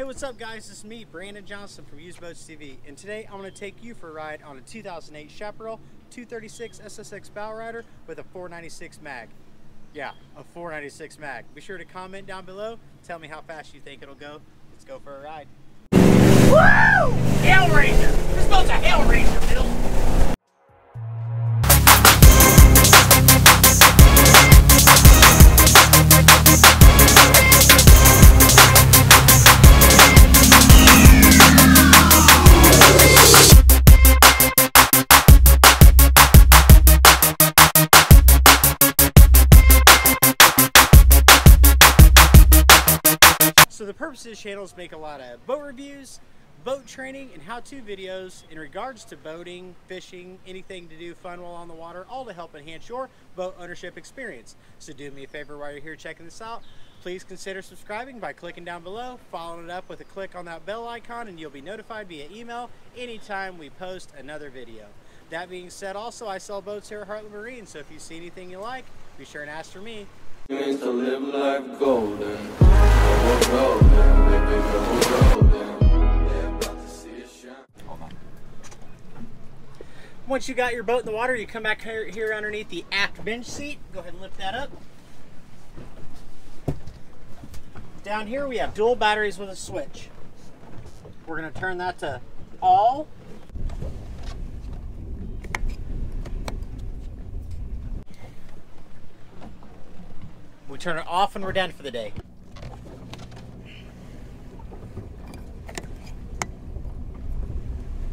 Hey, what's up guys? This is me, Brandon Johnson from Used Boats TV, and today I'm going to take you for a ride on a 2008 Chaparral 236 SSX bow rider with a 496 mag. Yeah, a 496 mag. Be sure to comment down below, tell me how fast you think it'll go. Let's go for a ride. Woo! Hellraiser! This boat's a Hellraiser, Bill! So the purpose of this channel is to make a lot of boat reviews, boat training, and how-to videos in regards to boating, fishing, anything to do fun while on the water, all to help enhance your boat ownership experience. So do me a favor while you're here checking this out. Please consider subscribing by clicking down below, following it up with a click on that bell icon, and you'll be notified via email anytime we post another video. That being said, also I sell boats here at Heartland Marine, so if you see anything you like, be sure and ask for me. Means to live life golden, golden, golden. Once you got your boat in the water, you come back here underneath the aft bench seat. Go ahead and lift that up. Down here we have dual batteries with a switch. We're going to turn that to all. We turn it off when we're done for the day.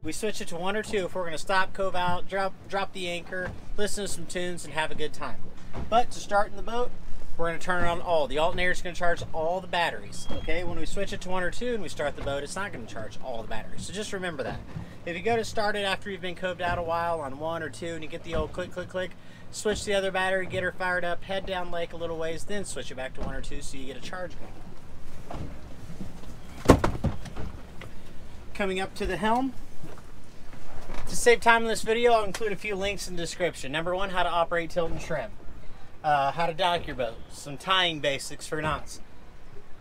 We switch it to 1 or 2 if we're going to stop, cove out, drop the anchor, listen to some tunes, and have a good time. But to start in the boat, we're going to turn it on all. The alternator is going to charge all the batteries. Okay, when we switch it to 1 or 2 and we start the boat, it's not going to charge all the batteries. So just remember that. If you go to start it after you've been coved out a while on 1 or 2 and you get the old click, click, click, switch the other battery, get her fired up, head down lake a little ways, then switch it back to 1 or 2 so you get a charge going. Coming up to the helm. To save time in this video, I'll include a few links in the description. Number 1, how to operate tilt and trim. How to dock your boat. Some tying basics for knots.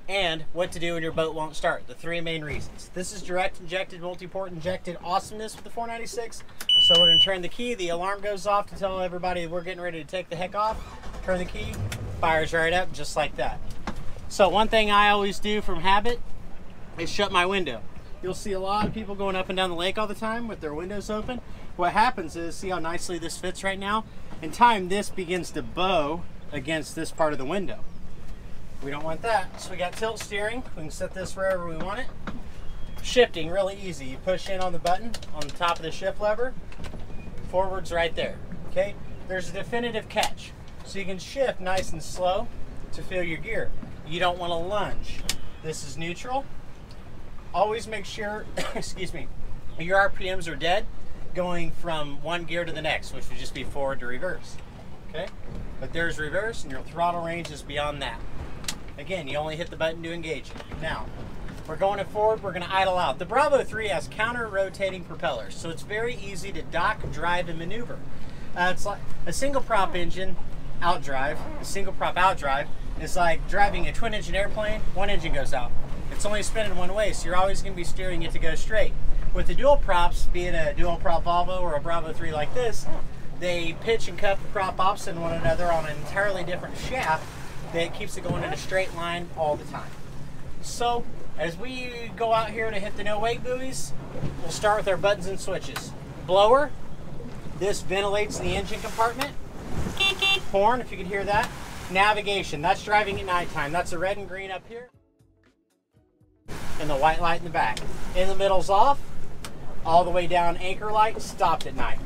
And what to do when your boat won't start. The 3 main reasons. This is direct injected, multi-port injected awesomeness with the 496. So we're going to turn the key. The alarm goes off to tell everybody we're getting ready to take the heck off. Turn the key. Fires right up just like that. So one thing I always do from habit is shut my window. You'll see a lot of people going up and down the lake all the time with their windows open. What happens is, see how nicely this fits right now? In time, this begins to bow against this part of the window. We don't want that. So we got tilt steering. We can set this wherever we want it. Shifting, really easy. You push in on the button on the top of the shift lever. Forward's right there, okay? There's a definitive catch. So you can shift nice and slow to feel your gear. You don't want to lunge. This is neutral. Always make sure, excuse me, your RPMs are dead going from one gear to the next, which would just be forward to reverse, okay? But there's reverse and your throttle range is beyond that. Again, you only hit the button to engage it. Now, we're going forward, we're gonna idle out. The Bravo 3 has counter-rotating propellers, so it's very easy to dock, drive, and maneuver. It's like a single prop engine outdrive, a single prop outdrive is like driving a twin-engine airplane, one engine goes out. It's only spinning one way, so you're always going to be steering it to go straight. With the dual props, be it a dual prop Volvo or a Bravo 3 like this, they pitch and cuff the prop opposite one another on an entirely different shaft that keeps it going in a straight line all the time. So, as we go out here to hit the no-wake buoys, we'll start with our buttons and switches. Blower, this ventilates the engine compartment. Horn, if you can hear that. Navigation, that's driving at nighttime. That's the red and green up here. And the white light in the back. In the middle's off. All the way down, anchor light, stopped at night.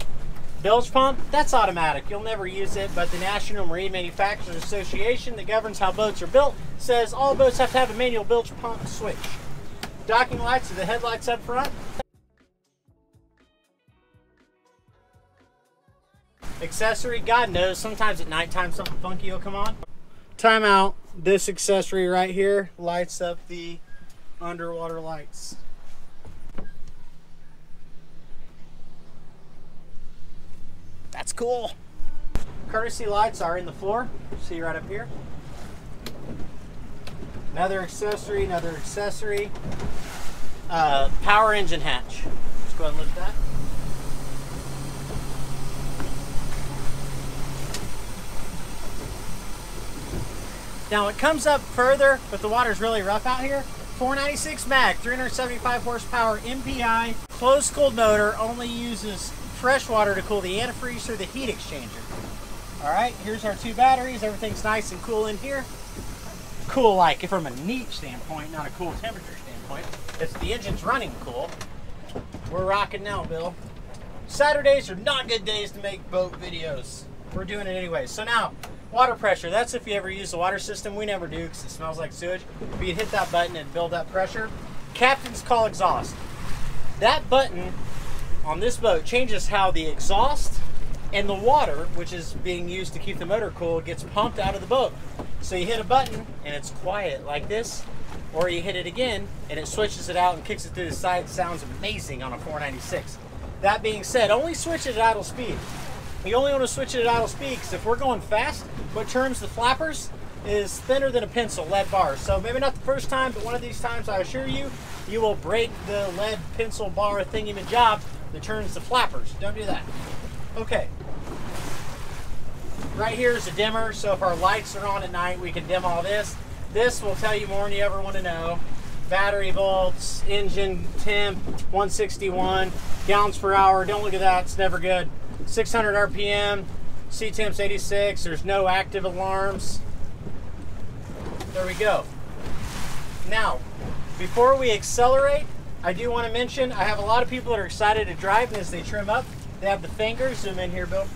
Bilge pump, that's automatic. You'll never use it, but the National Marine Manufacturers Association that governs how boats are built says all boats have to have a manual bilge pump switch. Docking lights are the headlights up front. Accessory, God knows, sometimes at nighttime something funky will come on. Timeout, this accessory right here lights up the underwater lights. That's cool. Courtesy lights are in the floor. See right up here. Another accessory, another accessory. Power engine hatch. Let's go ahead and lift that. Now it comes up further, but the water's really rough out here. 496 mag, 375 horsepower MPI, closed cooled motor, only uses fresh water to cool the antifreeze or the heat exchanger. All right, here's our 2 batteries. Everything's nice and cool in here. Cool like from a neat standpoint, not a cool temperature standpoint. It's the engine's running cool. We're rocking now, Bill. Saturdays are not good days to make boat videos. We're doing it anyway. So now, water pressure. That's if you ever use the water system. We never do because it smells like sewage. But you'd hit that button and build up pressure. Captain's call exhaust. That button on this boat changes how the exhaust and the water, which is being used to keep the motor cool, gets pumped out of the boat. So you hit a button and it's quiet like this, or you hit it again and it switches it out and kicks it through the side. It sounds amazing on a 496. That being said, only switch it at idle speed. You only want to switch it at idle speed because if we're going fast, what turns the flappers is thinner than a pencil, lead bar. So maybe not the first time, but one of these times, I assure you, you will break the lead pencil bar thingy-ma-job that turns the flappers. Don't do that. Okay. Right here is a dimmer, so if our lights are on at night, we can dim all this. This will tell you more than you ever want to know. Battery volts, engine temp, 161, gallons per hour. Don't look at that, it's never good. 600 RPM, sea temp's 86, there's no active alarms. There we go. Now, before we accelerate, I do want to mention, I have a lot of people that are excited to drive, and as they trim up, they have the finger, zoom in here, Bill,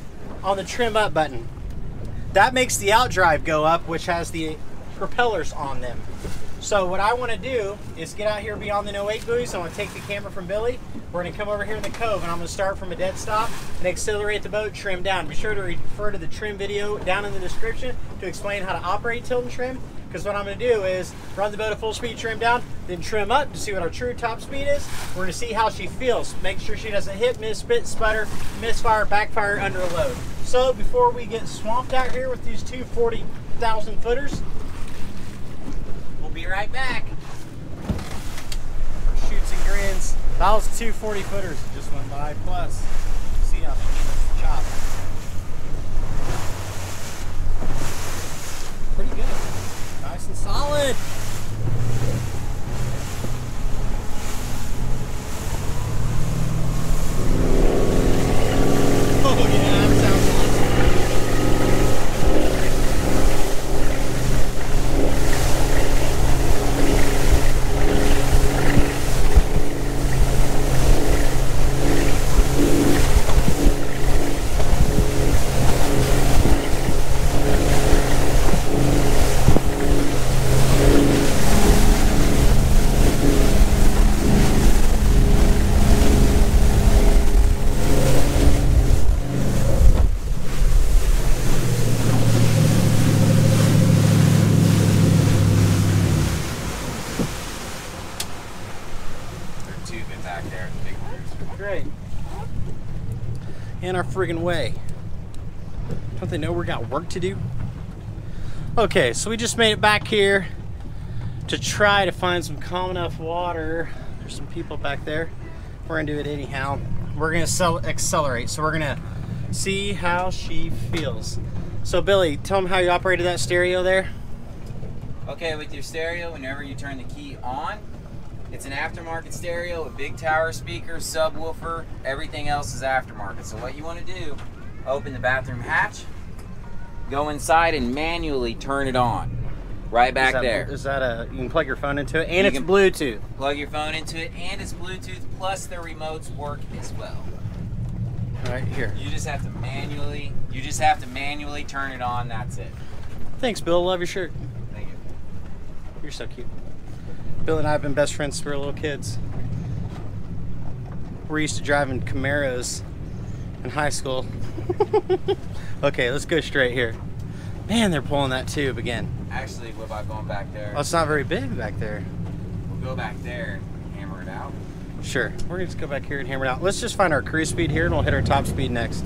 on the trim up button. That makes the outdrive go up, which has the propellers on them. So what I want to do is get out here beyond the no wake buoys. I want to take the camera from Billy. We're going to come over here in the cove, and I'm going to start from a dead stop and accelerate the boat, trim down. Be sure to refer to the trim video down in the description to explain how to operate tilt and trim, because what I'm going to do is run the boat at full speed, trim down, then trim up to see what our true top speed is. We're going to see how she feels. Make sure she doesn't hit, miss, spit, sputter, misfire, backfire under a load. So before we get swamped out here with these two 40,000 footers, we'll be right back. Shoots and grins. That was 2 40 footers that just went by. Plus, see how she chopped. Pretty good. Nice and solid. Oh yeah, that sounds great. In our friggin' way. Don't they know we got work to do? Okay, so we just made it back here to try to find some calm enough water. There's some people back there. We're gonna do it anyhow. We're gonna accelerate, so we're gonna see how she feels. So Billy, tell them how you operated that stereo there. Okay, with your stereo, whenever you turn the key on, it's an aftermarket stereo, a big tower speaker, subwoofer, everything else is aftermarket. So what you want to do, open the bathroom hatch, go inside and manually turn it on. Right back there. Is that a, you can plug your phone into it, and it's Bluetooth. Plug your phone into it, and it's Bluetooth, plus the remotes work as well. All right, here. You just have to manually turn it on, that's it. Thanks, Bill, love your shirt. Thank you. You're so cute. Bill and I have been best friends since we were little kids. We're used to driving Camaros in high school. Okay, let's go straight here. Man, they're pulling that tube again. Actually, what about going back there? Oh, it's not very big back there. We'll go back there and hammer it out. Sure, we're gonna just go back here and hammer it out. Let's just find our cruise speed here and we'll hit our top speed next.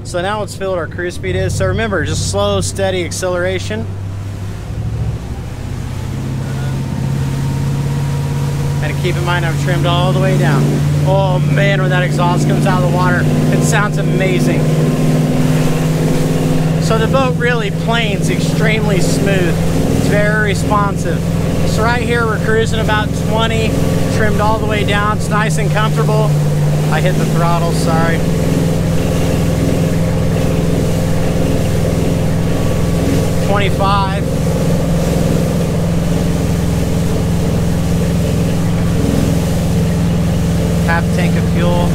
So now let's feel what our cruise speed is. So remember, just slow, steady acceleration. Keep in mind, I've trimmed all the way down. Oh man, when that exhaust comes out of the water, it sounds amazing. So the boat really planes extremely smooth. It's very responsive. So right here, we're cruising about 20, trimmed all the way down. It's nice and comfortable. I hit the throttle, sorry. $25. Half tank of fuel.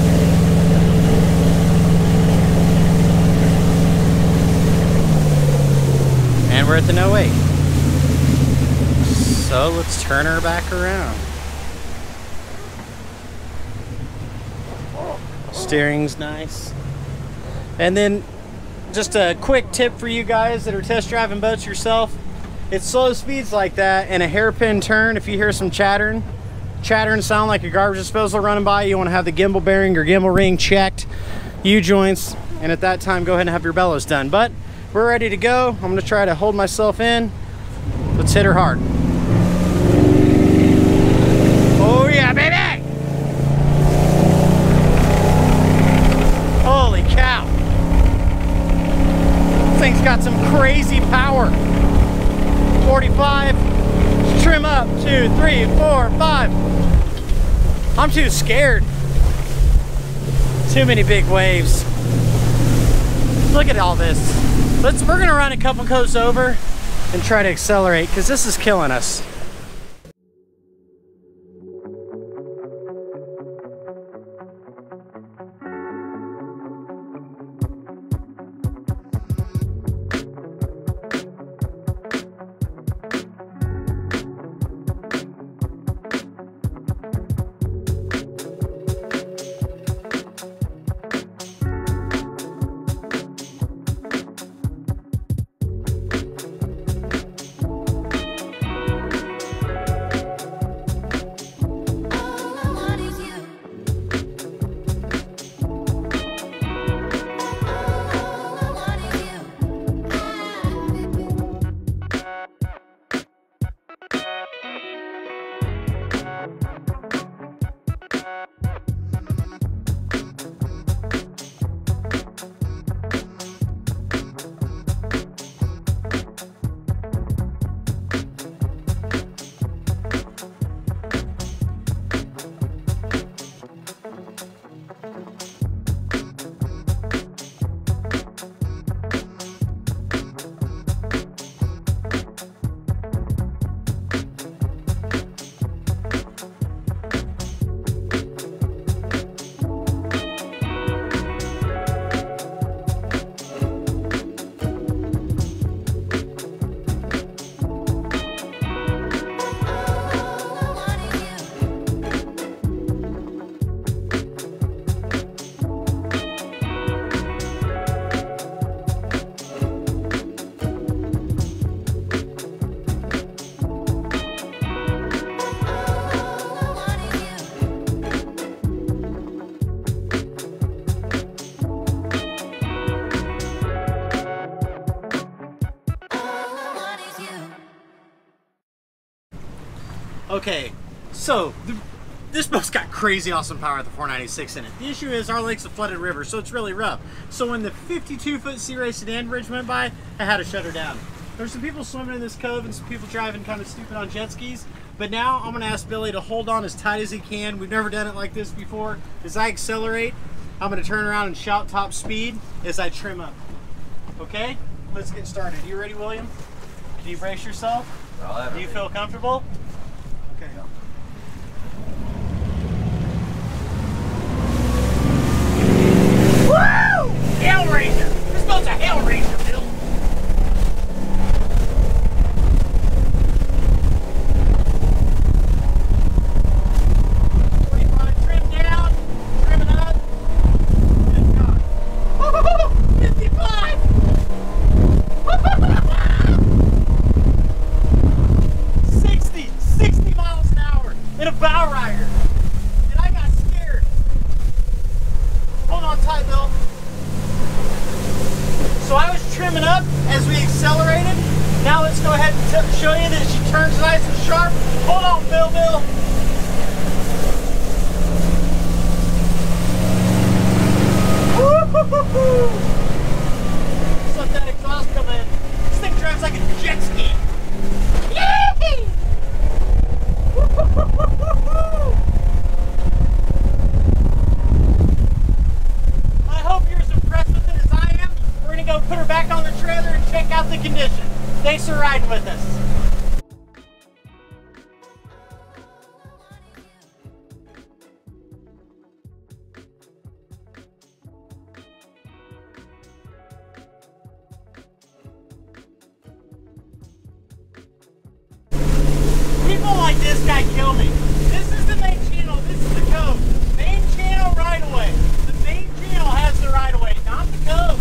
And we're at the no wait. So let's turn her back around. Steering's nice. And then just a quick tip for you guys that are test driving boats yourself. It's slow speeds like that and a hairpin turn. If you hear some chattering sound like a garbage disposal running by, you want to have the gimbal bearing or gimbal ring checked, U-joints, and at that time go ahead and have your bellows done. But we're ready to go. I'm going to try to hold myself in. Let's hit her hard. Oh yeah, baby! Holy cow! This thing's got some crazy power. 45. Trim up. 2, 3, 4, 5. I'm too scared. Too many big waves. Look at all this. We're gonna run a couple coasts over and try to accelerate because this is killing us. Okay, so this boat's got crazy awesome power at the 496 in it. The issue is our lake's a flooded river, so it's really rough. So when the 52-foot Sea Ray sedan bridge went by, I had to shut her down. There's some people swimming in this cove and some people driving kind of stupid on jet skis. But now I'm gonna ask Billy to hold on as tight as he can. We've never done it like this before. As I accelerate, I'm gonna turn around and shout top speed as I trim up. Okay, let's get started. You ready, William? Can you brace yourself? Do you feel comfortable? Okay. Woo! Hellraiser! This boat's a Hellraiser, Bill. Show you that she turns nice and sharp. Hold on, Bill. Thanks for riding with us. People like this guy kill me. This is the main channel, this is the cove. Main channel right away. The main channel has the right of way, not the cove.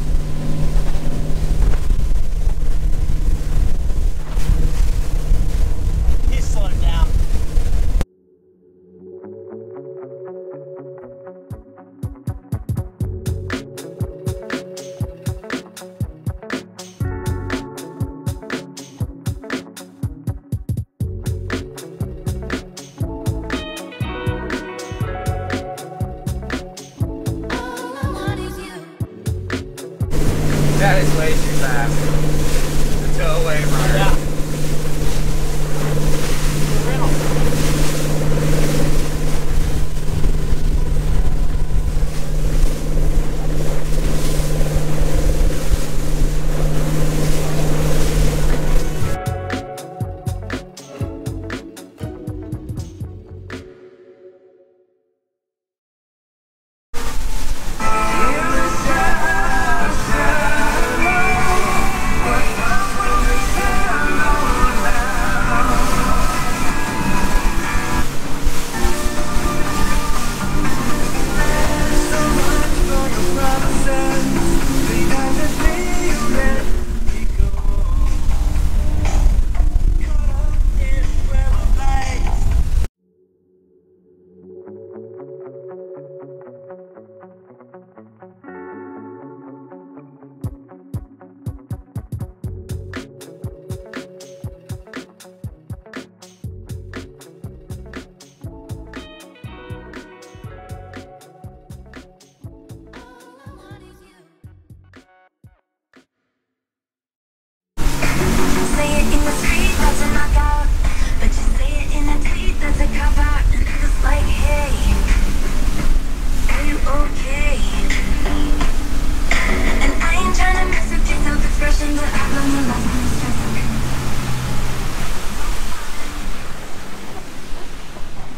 He's slowed down. That is way too fast to tow away from her. Yeah. Rental.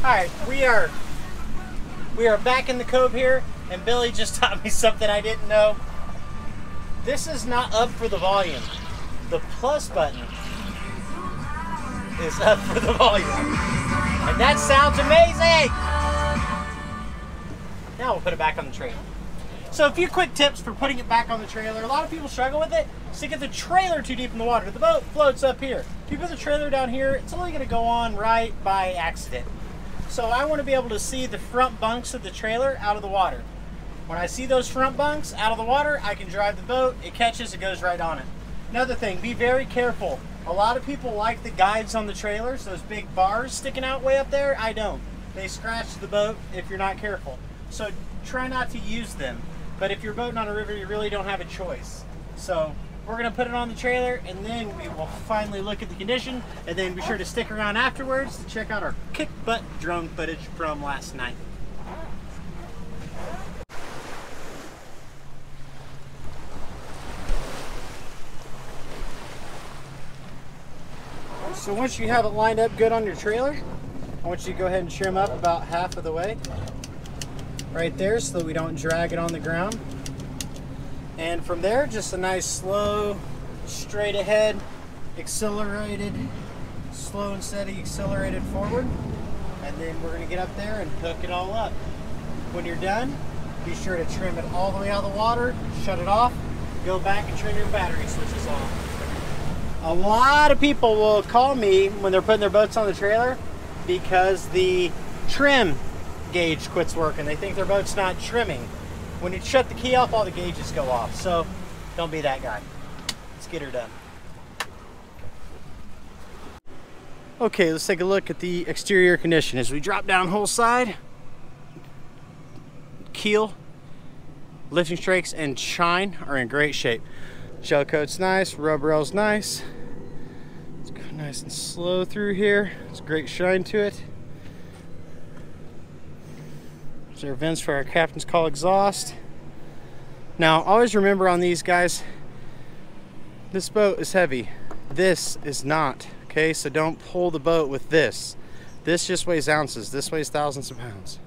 Alright, we are back in the cove here, and Billy just taught me something I didn't know. This is not up for the volume. The plus button is up for the volume. And that sounds amazing! Now we'll put it back on the trailer. So a few quick tips for putting it back on the trailer. A lot of people struggle with it. Stick the trailer too deep in the water. The boat floats up here. If you put the trailer down here, it's only going to go on right by accident. So I want to be able to see the front bunks of the trailer out of the water. When I see those front bunks out of the water, I can drive the boat, it catches, it goes right on it. Another thing, be very careful. A lot of people like the guides on the trailers, those big bars sticking out way up there. I don't. They scratch the boat if you're not careful. So try not to use them. But if you're boating on a river, you really don't have a choice. So we're gonna put it on the trailer, and then we will finally look at the condition, and then be sure to stick around afterwards to check out our kick butt drone footage from last night. So once you have it lined up good on your trailer, I want you to go ahead and trim up about half of the way right there so that we don't drag it on the ground. And from there, just a nice slow, straight ahead, accelerated, slow and steady, accelerated forward. And then we're gonna get up there and hook it all up. When you're done, be sure to trim it all the way out of the water, shut it off, go back and turn your battery switches off. A lot of people will call me when they're putting their boats on the trailer because the trim gauge quits working. They think their boat's not trimming. When you shut the key off, all the gauges go off. So don't be that guy. Let's get her done. Okay, let's take a look at the exterior condition. As we drop down whole side, keel, lifting strakes, and chine are in great shape. Gel coat's nice, rub rail's nice. Let's go nice and slow through here. It's a great shine to it. There's our vents for our captain's call exhaust. Now, always remember on these guys, this boat is heavy. This is not, okay? So don't pull the boat with this. This just weighs ounces. This weighs thousands of pounds.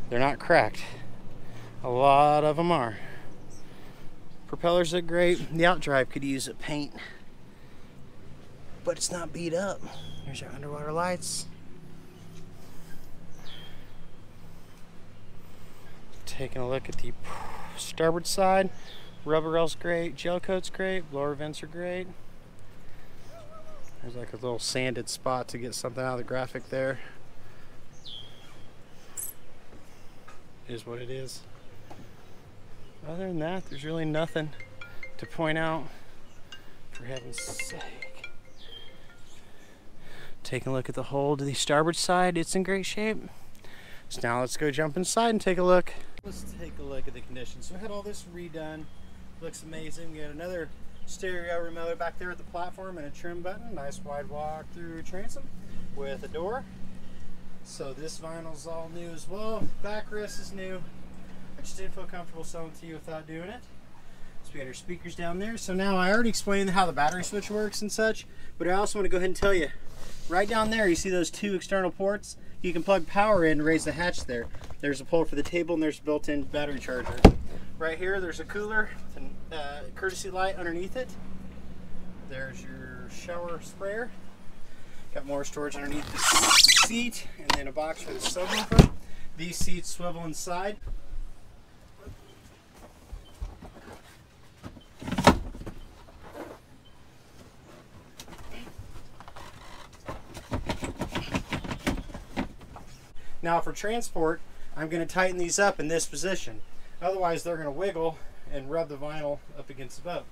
They're not cracked. A lot of them are. Propellers look great. The outdrive could use a paint, but it's not beat up. Here's your underwater lights. Taking a look at the starboard side. Rubber rail's great. Gel coat's great. Blower vents are great. There's like a little sanded spot to get something out of the graphic there. Is what it is. Other than that, there's really nothing to point out, for heaven's sake. Taking a look at the hull to the starboard side, it's in great shape. So now let's go jump inside and take a look. Let's take a look at the conditions. So we had all this redone. Looks amazing. We got another stereo remote back there at the platform and a trim button. Nice wide walk through transom with a door. So this vinyl's all new as well. Backrest is new. I just didn't feel comfortable selling to you without doing it. So we got our speakers down there. So now I already explained how the battery switch works and such, but I also want to go ahead and tell you, right down there you see those two external ports. You can plug power in and raise the hatch there. There's a pole for the table and there's a built-in battery charger. Right here there's a cooler with a courtesy light underneath it. There's your shower sprayer. Got more storage underneath the seat and then a box for the subwoofer. These seats swivel inside. Now for transport, I'm going to tighten these up in this position. Otherwise they're going to wiggle and rub the vinyl up against the boat.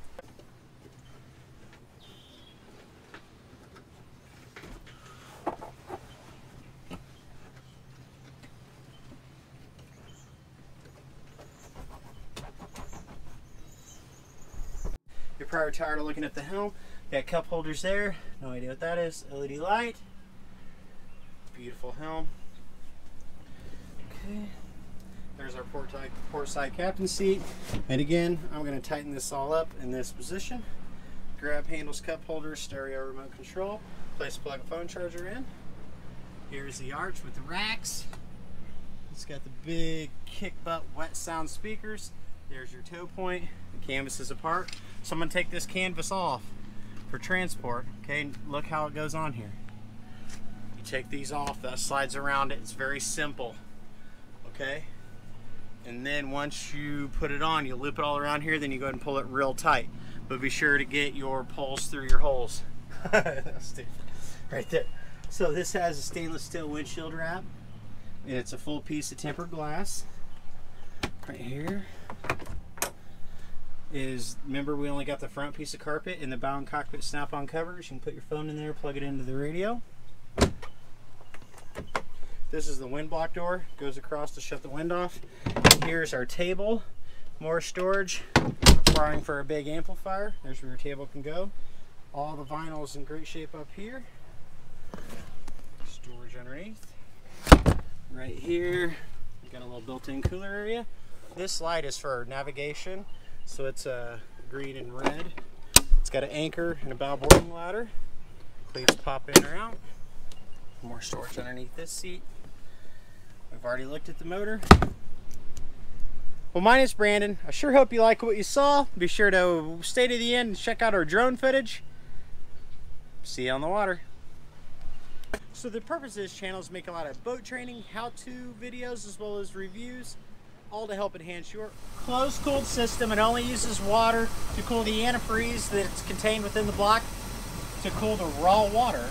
You're probably tired of looking at the helm. Got cup holders there. No idea what that is. LED light. Beautiful helm. Okay. There's our port side captain seat. And again, I'm going to tighten this all up in this position. Grab handles, cup holders, stereo remote control. Place plug a phone charger in. Here's the arch with the racks. It's got the big kick butt wet sound speakers. There's your tow point. The canvas is apart. So I'm going to take this canvas off for transport. Okay, look how it goes on here. You take these off, that slides around it. It's very simple. Okay, and then once you put it on, you loop it all around here, then you go ahead and pull it real tight. But be sure to get your poles through your holes. That's right there. So this has a stainless steel windshield wrap, and it's a full piece of tempered glass. Right here is, remember we only got the front piece of carpet and the bow and cockpit snap-on covers. You can put your phone in there, plug it into the radio. This is the wind block door, goes across to shut the wind off. And here's our table, more storage, borrowing for a big amplifier. There's where your table can go. All the vinyl is in great shape up here. Storage underneath. Right here, you got a little built-in cooler area. This light is for navigation, so it's green and red. It's got an anchor and a bow boarding ladder. Cleats pop in or out. More storage underneath this seat. We've already looked at the motor. Well, my name's Brandon. I sure hope you like what you saw. Be sure to stay to the end and check out our drone footage. See you on the water. So the purpose of this channel is to make a lot of boat training, how-to videos, as well as reviews, all to help enhance your closed cooled system. It only uses water to cool the antifreeze that's contained within the block to cool the raw water.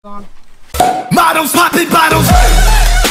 on. Models popping bottles.